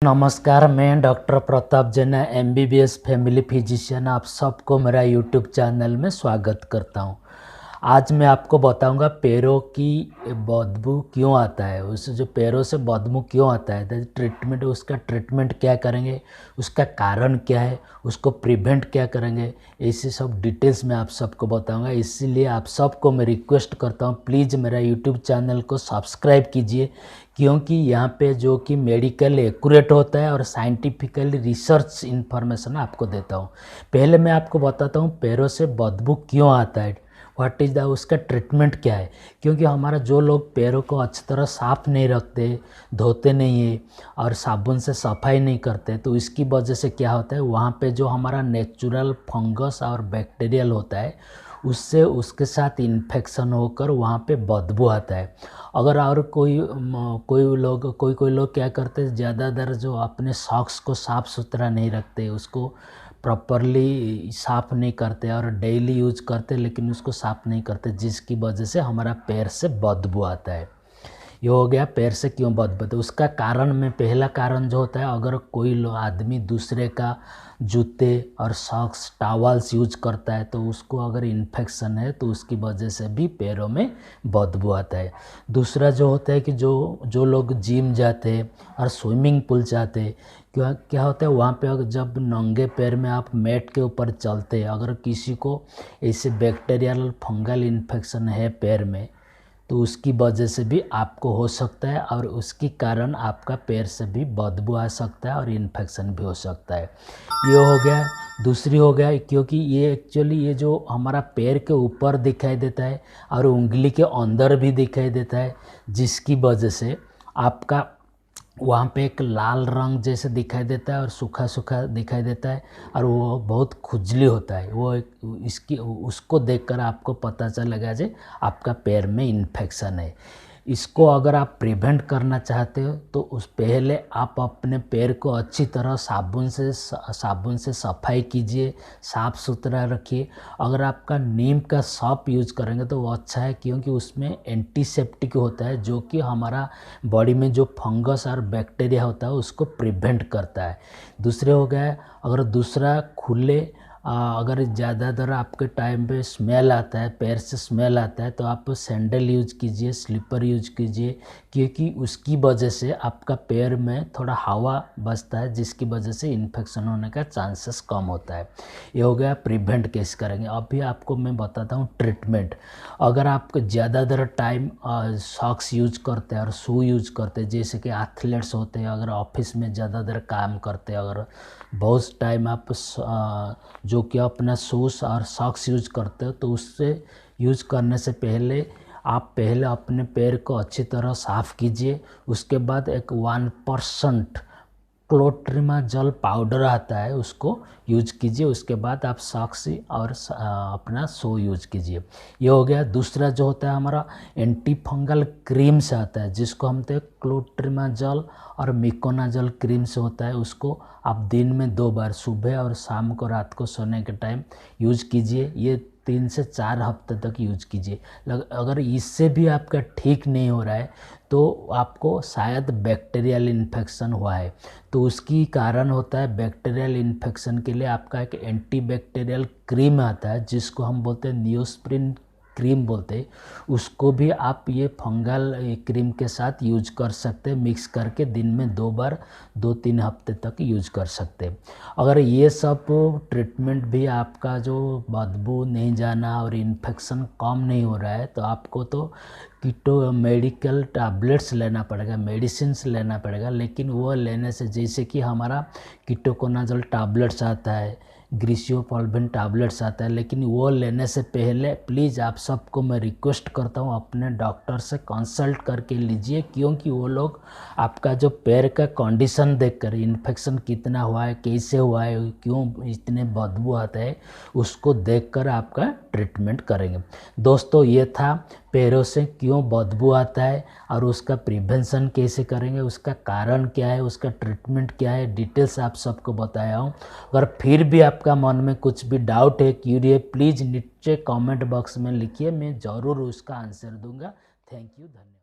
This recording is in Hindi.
नमस्कार, मैं डॉक्टर प्रताप जेना एमबीबीएस फैमिली फिजिशियन आप सबको मेरा यूट्यूब चैनल में स्वागत करता हूं। आज मैं आपको बताऊंगा पैरों की बदबू क्यों आता है, उस जो पैरों से बदबू क्यों आता है, ट्रीटमेंट, उसका ट्रीटमेंट क्या करेंगे, उसका कारण क्या है, उसको प्रिवेंट क्या करेंगे, ऐसे सब डिटेल्स में आप सबको बताऊंगा। इसीलिए आप सबको मैं रिक्वेस्ट करता हूं, प्लीज़ मेरा यूट्यूब चैनल को सब्सक्राइब कीजिए, क्योंकि यहाँ पे जो कि मेडिकल एक्यूरेट होता है और साइंटिफिकली रिसर्च इन्फॉर्मेशन आपको देता हूँ। पहले मैं आपको बताता हूँ पैरों से बदबू क्यों आता है, व्हाट इज़ द उसका ट्रीटमेंट क्या है। क्योंकि हमारा जो लोग पैरों को अच्छी तरह साफ़ नहीं रखते, धोते नहीं है और साबुन से सफाई नहीं करते, तो इसकी वजह से क्या होता है, वहाँ पे जो हमारा नेचुरल फंगस और बैक्टीरियल होता है उससे उसके साथ इन्फेक्शन होकर वहाँ पे बदबू आता है। अगर और कोई लोग क्या करते हैं, ज़्यादातर जो अपने सॉक्स को साफ़ सुथरा नहीं रखते, उसको प्रॉपरली साफ़ नहीं करते और डेली यूज करते लेकिन उसको साफ़ नहीं करते, जिसकी वजह से हमारा पैर से बदबू आता है। ये हो गया पैर से क्यों बदबू। तो उसका कारण में पहला कारण जो होता है, अगर कोई आदमी दूसरे का जूते और सॉक्स टॉवल्स यूज करता है तो उसको अगर इन्फेक्शन है तो उसकी वजह से भी पैरों में बदबू आता है। दूसरा जो होता है कि जो लोग जिम जाते हैं और स्विमिंग पूल जाते हैं, क्या होता है वहाँ पे अगर जब नंगे पैर में आप मैट के ऊपर चलते हैं, अगर किसी को ऐसे बैक्टीरियल फंगल इन्फेक्शन है पैर में तो उसकी वजह से भी आपको हो सकता है और उसके कारण आपका पैर से भी बदबू आ सकता है और इन्फेक्शन भी हो सकता है। ये हो गया। दूसरी हो गया, क्योंकि ये एक्चुअली ये जो हमारा पैर के ऊपर दिखाई देता है और उंगली के अंदर भी दिखाई देता है, जिसकी वजह से आपका वहाँ पे एक लाल रंग जैसे दिखाई देता है और सूखा सूखा दिखाई देता है और वो बहुत खुजली होता है। वो इसकी उसको देखकर आपको पता चलेगा जे आपका पैर में इन्फेक्शन है। इसको अगर आप प्रिवेंट करना चाहते हो तो उस पहले आप अपने पैर को अच्छी तरह साबुन से सफाई कीजिए, साफ़ सुथरा रखिए। अगर आपका नीम का सॉप यूज करेंगे तो वो अच्छा है, क्योंकि उसमें एंटीसेप्टिक होता है जो कि हमारा बॉडी में जो फंगस और बैक्टीरिया होता है उसको प्रिवेंट करता है। दूसरे हो गया, अगर दूसरा खुले अगर ज़्यादातर आपके टाइम पे स्मेल आता है, पैर से स्मेल आता है, तो आप सैंडल यूज कीजिए, स्लीपर यूज कीजिए, क्योंकि उसकी वजह से आपका पैर में थोड़ा हवा बसता है, जिसकी वजह से इन्फेक्शन होने का चांसेस कम होता है। ये हो गया प्रिवेंट कैसे करेंगे। अभी आपको मैं बताता हूँ ट्रीटमेंट। अगर आप ज़्यादातर टाइम सॉक्स यूज करते हैं और शू यूज करते हैं, जैसे कि एथलीट्स होते हैं, अगर ऑफिस में ज़्यादातर काम करते हैं, अगर बहुत टाइम आप जो कि अपना शूज़ और सॉक्स यूज करते हो, तो उससे यूज करने से पहले आप पहले अपने पैर को अच्छी तरह साफ़ कीजिए। उसके बाद एक 1% क्लोट्रिमाजोल पाउडर आता है, उसको यूज कीजिए। उसके बाद आप सॉक्स और अपना शू यूज कीजिए। ये हो गया। दूसरा जो होता है हमारा एंटी फंगल क्रीम से आता है, जिसको हम तो क्लोट्रिमाजोल और मिकोनाजोल क्रीम से होता है। उसको आप दिन में 2 बार, सुबह और शाम को, रात को सोने के टाइम यूज कीजिए। ये 3 से 4 हफ्ते तक यूज कीजिए। अगर इससे भी आपका ठीक नहीं हो रहा है तो आपको शायद बैक्टीरियल इन्फेक्शन हुआ है, तो उसकी कारण होता है बैक्टीरियल इन्फेक्शन के लिए आपका एक एंटी बैक्टीरियल क्रीम आता है, जिसको हम बोलते हैं नियोस्प्रिन क्रीम बोलते हैं। उसको भी आप ये फंगल क्रीम के साथ यूज कर सकते हैं, मिक्स करके दिन में 2 बार 2-3 हफ्ते तक यूज कर सकते हैं। अगर ये सब ट्रीटमेंट भी आपका जो बदबू नहीं जाना और इन्फेक्शन कम नहीं हो रहा है, तो आपको तो कीटो मेडिकल टैबलेट्स लेना पड़ेगा, मेडिसिन्स लेना पड़ेगा। लेकिन वो लेने से, जैसे कि हमारा कीटोकोनाजोल टैबलेट्स आता है, ग्रीसियोपॉल्विन टैबलेट्स आता है, लेकिन वो लेने से पहले प्लीज़ आप सबको मैं रिक्वेस्ट करता हूँ अपने डॉक्टर से कंसल्ट करके लीजिए, क्योंकि वो लोग आपका जो पैर का कंडीशन देखकर, इन्फेक्शन कितना हुआ है, कैसे हुआ है, क्यों इतने बदबू आते हैं, उसको देखकर आपका ट्रीटमेंट करेंगे। दोस्तों, ये था पैरों से क्यों बदबू आता है और उसका प्रिवेंशन कैसे करेंगे, उसका कारण क्या है, उसका ट्रीटमेंट क्या है, डिटेल्स आप सबको बताया हूँ। अगर फिर भी आपका मन में कुछ भी डाउट है, क्यूरी है, प्लीज़ नीचे कमेंट बॉक्स में लिखिए, मैं ज़रूर उसका आंसर दूंगा। थैंक यू, धन्यवाद।